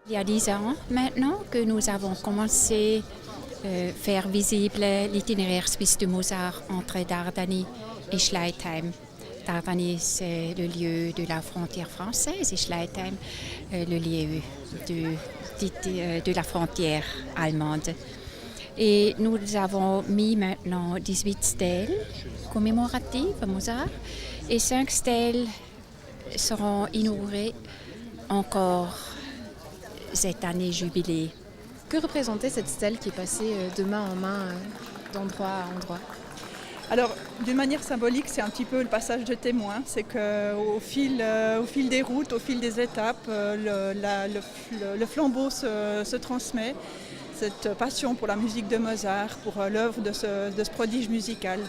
Il y a 10 ans maintenant que nous avons commencé à faire visible l'itinéraire suisse de Mozart entre Dardani et Schleitheim. Dardani, c'est le lieu de la frontière française et Schleitheim, le lieu de la frontière allemande. Et nous avons mis maintenant 18 stèles commémoratives à Mozart et 5 stèles seront inaugurées encore cette année jubilée. Que représentait cette stèle qui est passée de main en main, d'endroit à endroit? Alors, d'une manière symbolique, c'est un petit peu le passage de témoin. C'est qu'au fil des routes, au fil des étapes, le flambeau se transmet. Cette passion pour la musique de Mozart, pour l'œuvre de ce prodige musical.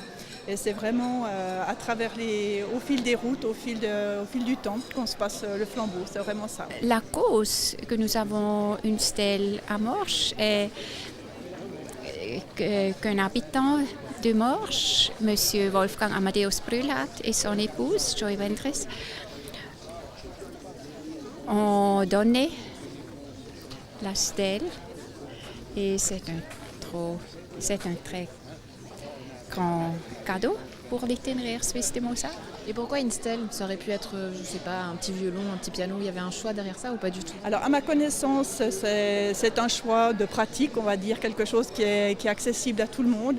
Et c'est vraiment au fil des routes, au fil du temps qu'on se passe le flambeau. C'est vraiment ça. La cause que nous avons une stèle à Morges est qu'un habitant de Morges, M. Wolfgang Amadeus Brülhat et son épouse, Joy Wendres, ont donné la stèle et c'est un très grand cadeau pour l'itinéraire suisse de Mozart. Et pourquoi une stèle? Ça aurait pu être, je ne sais pas, un petit violon, un petit piano. Il y avait un choix derrière ça ou pas du tout? Alors, à ma connaissance, c'est un choix de pratique, on va dire, quelque chose qui est accessible à tout le monde.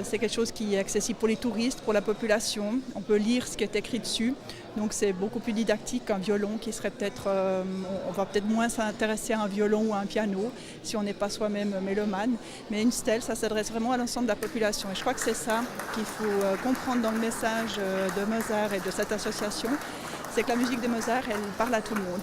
C'est quelque chose qui est accessible pour les touristes, pour la population. On peut lire ce qui est écrit dessus. Donc c'est beaucoup plus didactique qu'un violon qui serait peut-être... on va peut-être moins s'intéresser à un violon ou à un piano si on n'est pas soi-même mélomane. Mais une stèle, ça s'adresse vraiment à l'ensemble de la population. Et je crois que c'est ça qu'il faut comprendre dans le message de Mozart et de cette association. C'est que la musique de Mozart, elle parle à tout le monde.